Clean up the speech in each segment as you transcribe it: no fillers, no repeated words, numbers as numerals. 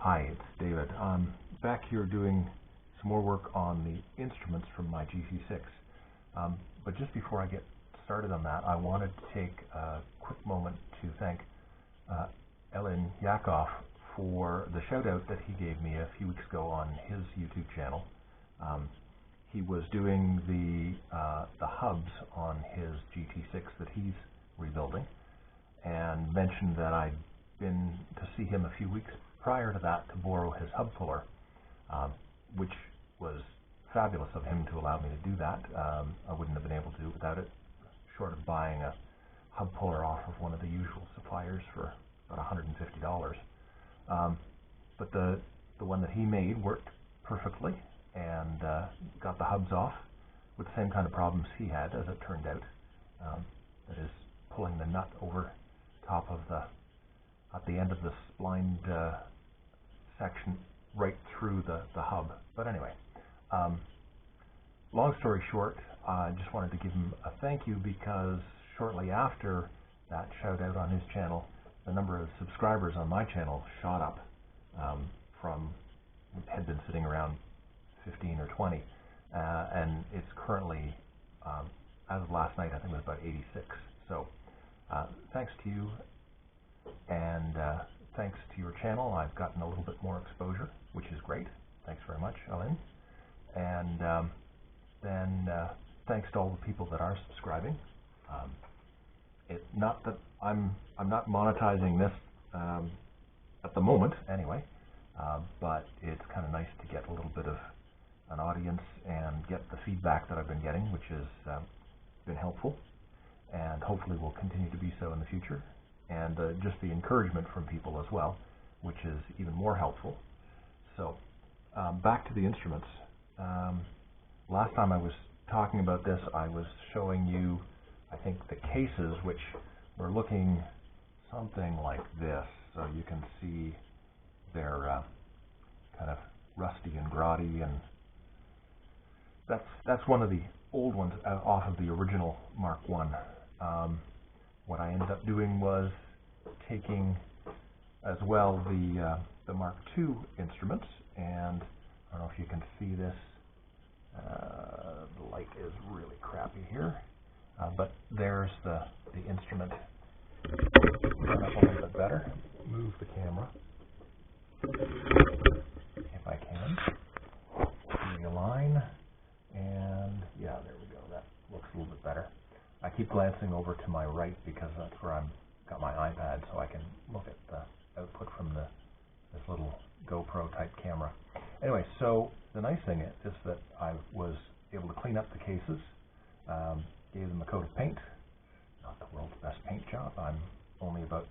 Hi, it's David. I'm back here doing some more work on the instruments from my GT6. But just before I get started on that, I wanted to take a quick moment to thank Elin Yakov for the shout out that he gave me a few weeks ago on his YouTube channel. He was doing the hubs on his GT6 that he's rebuilding, and mentioned that I'd been to see him a few weeks prior to that to borrow his hub puller, which was fabulous of him to allow me to do that. I wouldn't have been able to do it without it, short of buying a hub puller off of one of the usual suppliers for about $150. But the one that he made worked perfectly, and got the hubs off with the same kind of problems he had, as it turned out. That is, pulling the nut over top of at the end of the splined section right through the hub. But anyway, long story short, I just wanted to give him a thank you, because shortly after that shout out on his channel, the number of subscribers on my channel shot up from, had been sitting around 15 or 20, and it's currently, as of last night, I think it was about 86. So thanks to you, and thanks to your channel, I've gotten a little bit more exposure, which is great. Thanks very much, Ellen. And then thanks to all the people that are subscribing. Not that I'm not monetizing this at the moment, anyway, but it's kind of nice to get a little bit of an audience and get the feedback that I've been getting, which has been helpful, and hopefully will continue to be so in the future. And just the encouragement from people as well, which is even more helpful. So back to the instruments. Last time I was talking about this, I was showing you, I think, the cases, which were looking something like this. So you can see they're kind of rusty and grotty, and that's one of the old ones off of the original Mark I. What I ended up doing was taking as well the Mark II instruments, and I don't know if you can see this. The light is really crappy here, but there's the instrument. Turn up a little bit better. Move the camera if I can. Realign, and yeah, there we go. That looks a little bit better. I keep glancing over to my right because that's where I've got my iPad, so I can look at the output from this little GoPro type camera. Anyway, so the nice thing is that I was able to clean up the cases, gave them a coat of paint. Not the world's best paint job. I'm only about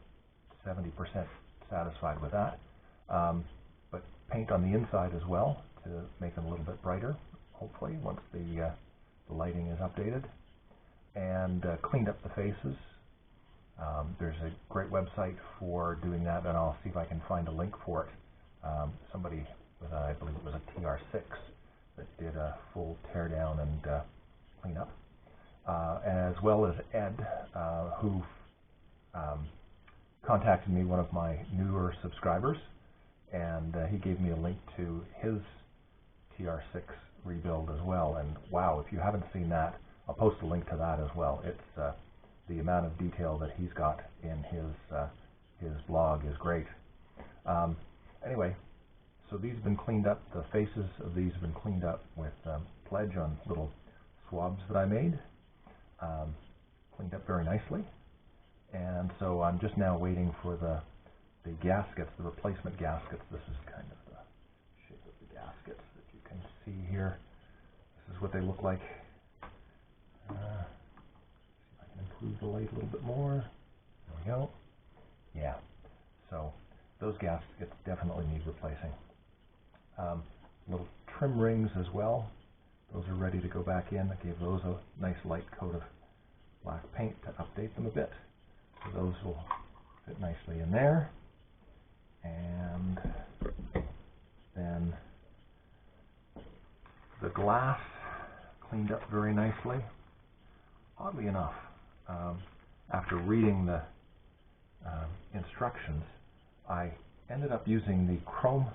70% satisfied with that. But paint on the inside as well to make them a little bit brighter, hopefully, once the lighting is updated. And cleaned up the faces. There's a great website for doing that, and I'll see if I can find a link for it. Somebody with, I believe it was a TR6, that did a full teardown and clean up. As well as Ed, who contacted me, one of my newer subscribers, and he gave me a link to his TR6 rebuild as well. And wow, if you haven't seen that, I'll post a link to that as well. It's the amount of detail that he's got in his blog is great. Anyway, so these have been cleaned up. The faces of these have been cleaned up with pledge on little swabs that I made. Cleaned up very nicely. And so I'm just now waiting for the gaskets, the replacement gaskets. This is kind of the shape of the gaskets that you can see here. This is what they look like. See if I can improve the light a little bit more. There we go. Yeah. So those gaskets definitely need replacing. Little trim rings as well. Those are ready to go back in. I gave those a nice light coat of black paint to update them a bit. So those will fit nicely in there. And then the glass cleaned up very nicely. Oddly enough, after reading the instructions, I ended up using the chrome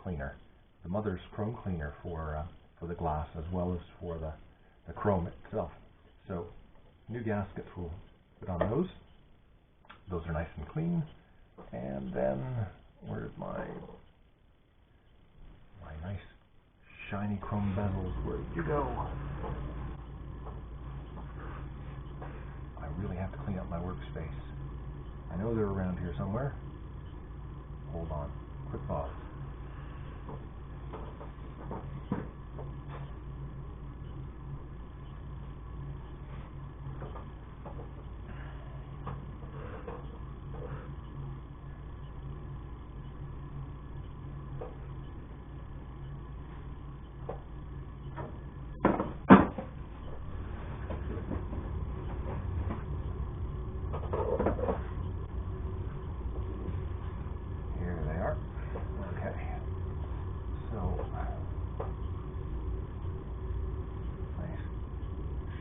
cleaner, the mother's chrome cleaner for the glass as well as for the chrome itself. So new gaskets will put on those. Those are nice and clean. And then where did my nice shiny chrome bezels, where did you go? I really have to clean up my workspace. I know they're around here somewhere. Hold on. Quick pause.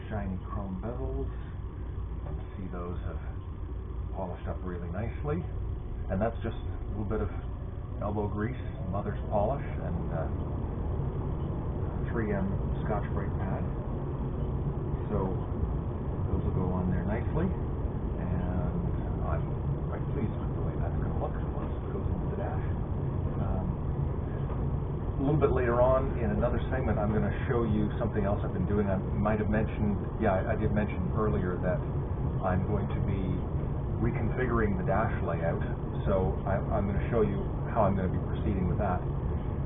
Shiny chrome bezels. You can see those have polished up really nicely, and that's just a little bit of elbow grease, mother's polish, and 3M Scotch Brite pad. So those will go on there nicely, and I'm quite pleased with the way that's going to look once it goes into the dash. A little bit later on in another segment, I'm going to show you something else I've been doing. I might have mentioned, I did mention earlier that I'm going to be reconfiguring the dash layout. So I'm going to show you how I'm going to be proceeding with that.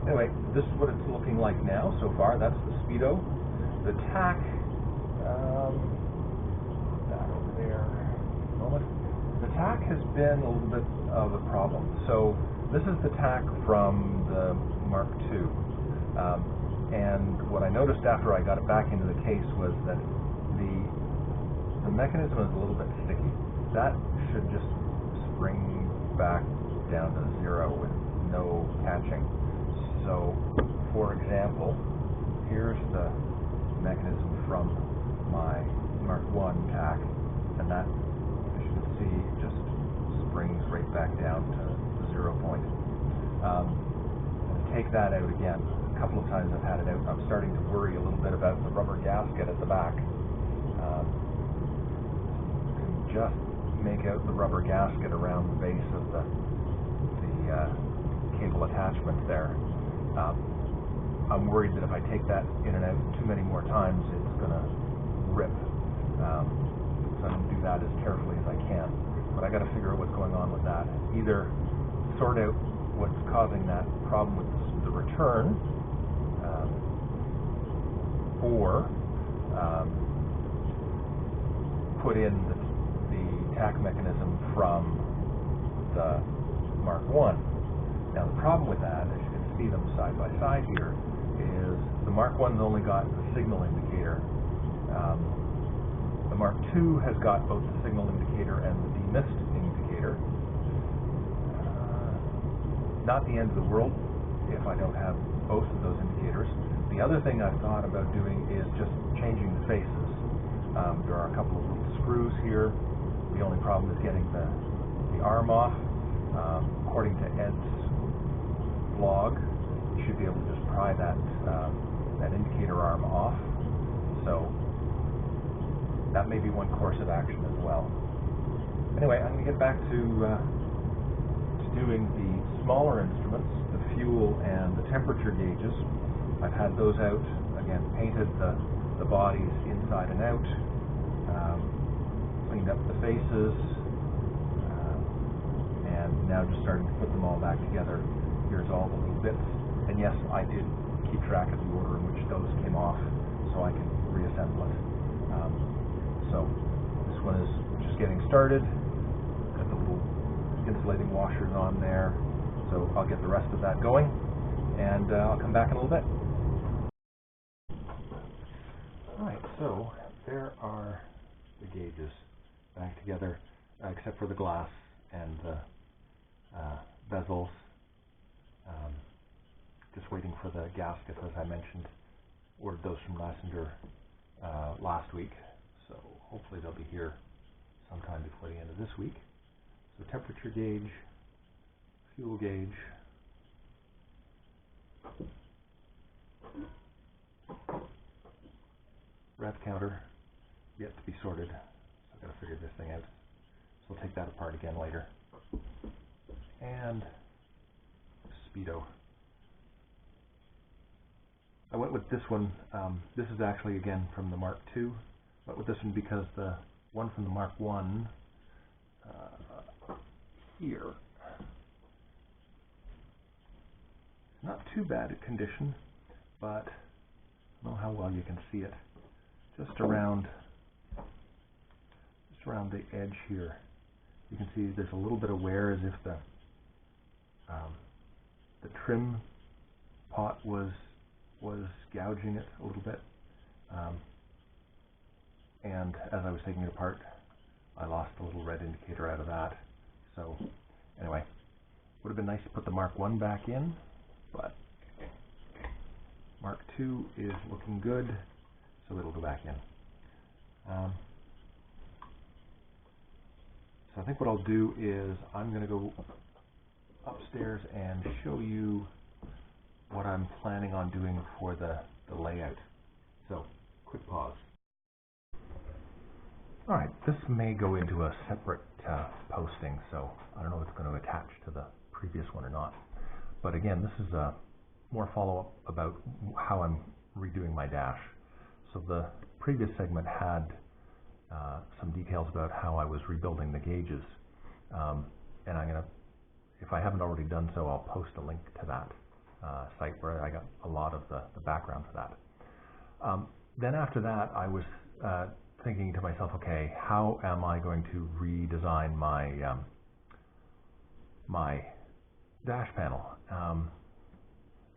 Anyway, this is what it's looking like now so far. That's the Speedo. The tack, that over there, a moment. The tack has been a little bit of a problem. So this is the tack from the Mark II. And what I noticed after I got it back into the case was that the mechanism is a little bit sticky. That should just spring back down to zero with no catching. So, for example, here's the mechanism from my Mark I tack, and that, as you can see, just springs right back down to the 0 point. Take that out again. A couple of times I've had it out, and I'm starting to worry a little bit about the rubber gasket at the back. You can just make out the rubber gasket around the base of the cable attachment there. I'm worried that if I take that in and out too many more times, it's going to rip. So I'm going to do that as carefully as I can. But I got to figure out what's going on with that. Either sort out what's causing that problem with the return, or put in the tack mechanism from the Mark I. Now the problem with that, as you can see them side by side here, is the Mark I's only got the signal indicator. The Mark II has got both the signal indicator and the demist indicator. Not the end of the world if I don't have both of those indicators. The other thing I've thought about doing is just changing the faces. There are a couple of little screws here. The only problem is getting the arm off. According to Ed's blog, you should be able to just pry that indicator arm off. So that may be one course of action as well. Anyway, I'm going to get back to doing the smaller instruments, the fuel and the temperature gauges. I've had those out, again, painted the bodies inside and out, cleaned up the faces, and now just starting to put them all back together. Here's all the little bits. And yes, I did keep track of the order in which those came off so I can reassemble it. So this one is just getting started. Got the little insulating washers on there. So I'll get the rest of that going, and I'll come back in a little bit. Alright, so there are the gauges back together, except for the glass and the bezels. Just waiting for the gaskets, as I mentioned. Ordered those from Lassender last week, so hopefully they'll be here sometime before the end of this week. So temperature gauge, fuel gauge, rev counter, yet to be sorted. So I've got to figure this thing out. So we'll take that apart again later. And speedo. I went with this one. This is actually again from the Mark II. Went with this one because the one from the Mark I here, not too bad a condition, but I don't know how well you can see it. Just around the edge here, you can see there's a little bit of wear, as if the trim pot was gouging it a little bit. And as I was taking it apart, I lost a little red indicator out of that. So anyway, would have been nice to put the Mark I back in, but Mark II is looking good, so it'll go back in. So I think what I'll do is I'm going to go upstairs and show you what I'm planning on doing for the layout. So, quick pause. Alright, this may go into a separate posting, so I don't know if it's going to attach to the previous one or not. But again, this is a more follow-up about how I'm redoing my dash. So the previous segment had some details about how I was rebuilding the gauges. And I'm going to, if I haven't already done so, I'll post a link to that site where I got a lot of the background for that. Then after that, I was thinking to myself, okay, how am I going to redesign my my dash panel?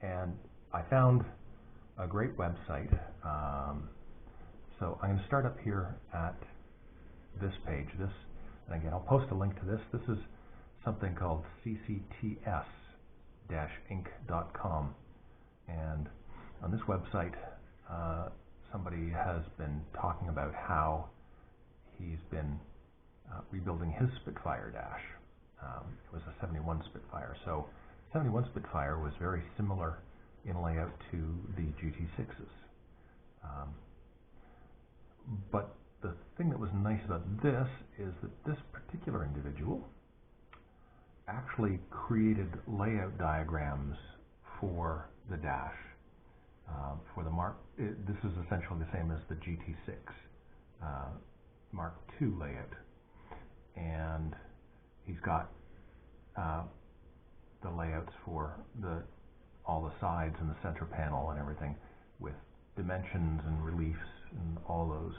And I found a great website. So I'm going to start up here at this page. And again, I'll post a link to this. This is something called ccts-inc.com. And on this website, somebody has been talking about how he's been rebuilding his Spitfire dash. It was a 71 Spitfire. So 71 Spitfire was very similar in layout to the GT6s. But the thing that was nice about this is that this particular individual actually created layout diagrams for the dash. For the Mark, this is essentially the same as the GT6 Mark II layout. And he's got the layouts for all the sides and the center panel and everything with dimensions and reliefs and all those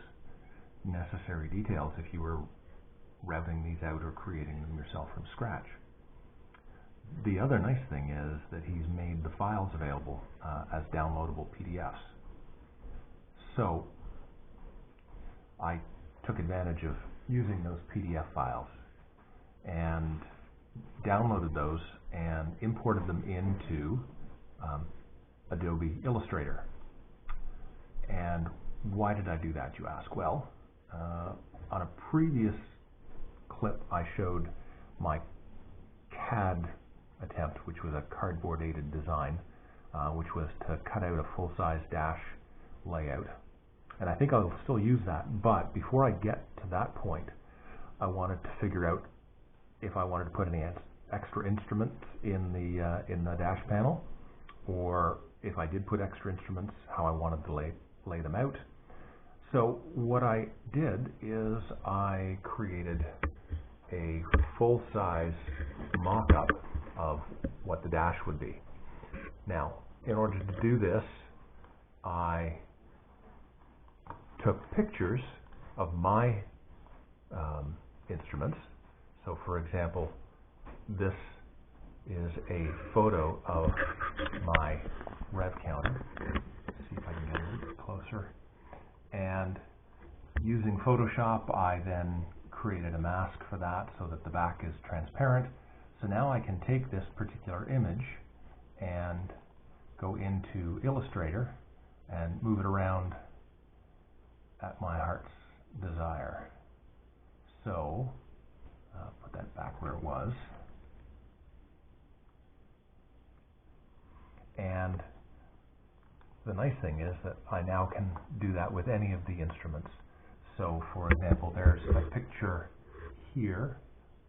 necessary details if you were revving these out or creating them yourself from scratch. The other nice thing is that he's made the files available as downloadable PDFs. So I took advantage of using those PDF files and downloaded those and imported them into Adobe Illustrator. And why did I do that, you ask? Well, on a previous clip I showed my CAD attempt, which was a cardboard aided design, which was to cut out a full-size dash layout. And I think I'll still use that, but before I get to that point, I wanted to figure out if I wanted to put any extra instruments in the dash panel, or if I did put extra instruments, how I wanted to lay them out. So what I did is I created a full-size mock-up of what the dash would be. Now, in order to do this, I took pictures of my instruments. So, for example, this is a photo of my rev counter. Let's see if I can get a little bit closer. And using Photoshop, I then created a mask for that so that the back is transparent. So now I can take this particular image and go into Illustrator and move it around at my heart's desire. So, put that back where it was. And the nice thing is that I now can do that with any of the instruments. So for example, there's a picture here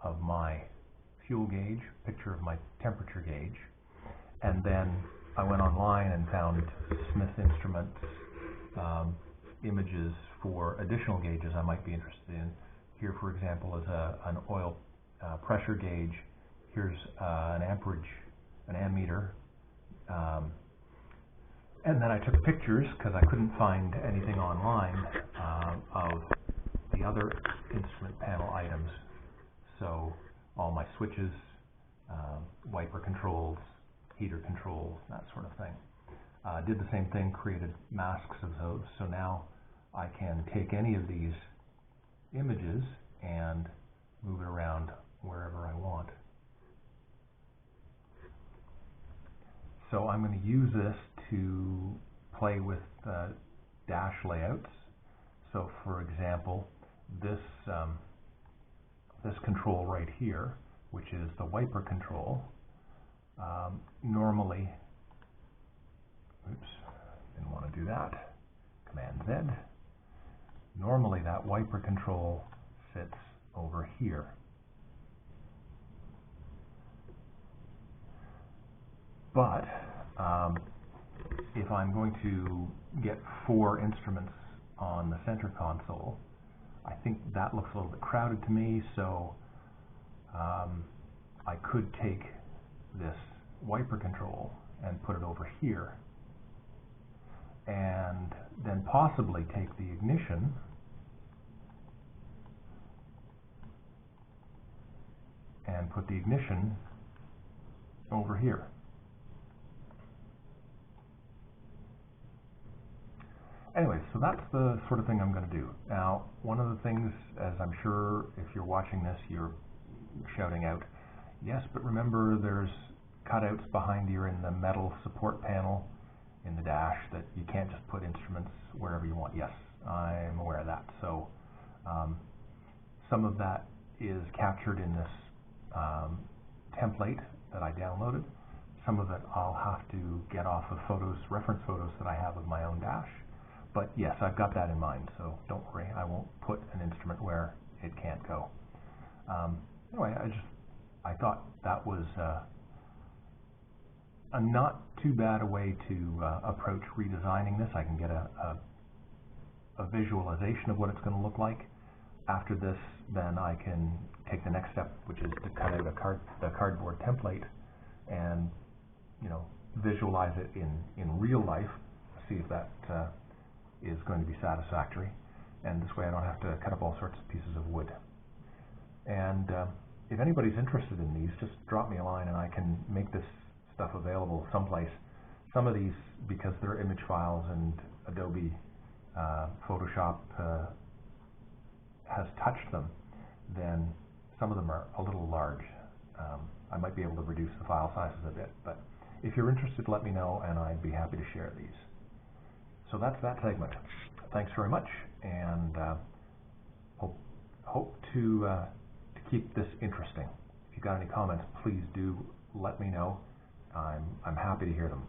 of my fuel gauge, picture of my temperature gauge, and then I went online and found Smith Instruments images for additional gauges I might be interested in. Here, for example, is an oil pressure gauge. Here's an amperage, an ammeter. And then I took pictures, because I couldn't find anything online, of the other instrument panel items. So all my switches, wiper controls, heater controls, that sort of thing. Did the same thing, created masks of those. So now I can take any of these images and move it around wherever I want. So I'm going to use this to play with dash layouts. So for example, this control right here, which is the wiper control, normally, oops, didn't want to do that, Command Z. Normally that wiper control sits over here. But if I'm going to get 4 instruments on the center console, I think that looks a little bit crowded to me, so I could take this wiper control and put it over here, and then possibly take the ignition and put the ignition over here. Anyway, so that's the sort of thing I'm going to do. Now, one of the things, as I'm sure if you're watching this, you're shouting out, yes, but remember there's cutouts behind you in the metal support panel in the dash that you can't just put instruments wherever you want. Yes, I'm aware of that. So some of that is captured in this template that I downloaded. Some of it I'll have to get off of photos, reference photos that I have of my own dash. But yes, I've got that in mind, so don't worry, I won't put an instrument where it can't go. Anyway, I thought that was a not too bad a way to approach redesigning this. I can get a visualization of what it's going to look like. After this, then I can take the next step, which is to cut out a cardboard template and, you know, visualize it in real life, see if that is going to be satisfactory, and this way I don't have to cut up all sorts of pieces of wood. And if anybody's interested in these, just drop me a line and I can make this stuff available someplace. Some of these, because they're image files and Adobe Photoshop has touched them, then some of them are a little large. I might be able to reduce the file sizes a bit, but if you're interested, let me know and I'd be happy to share these. So that's that segment. Thanks very much, and hope to keep this interesting. If you've got any comments, please do let me know. I'm happy to hear them.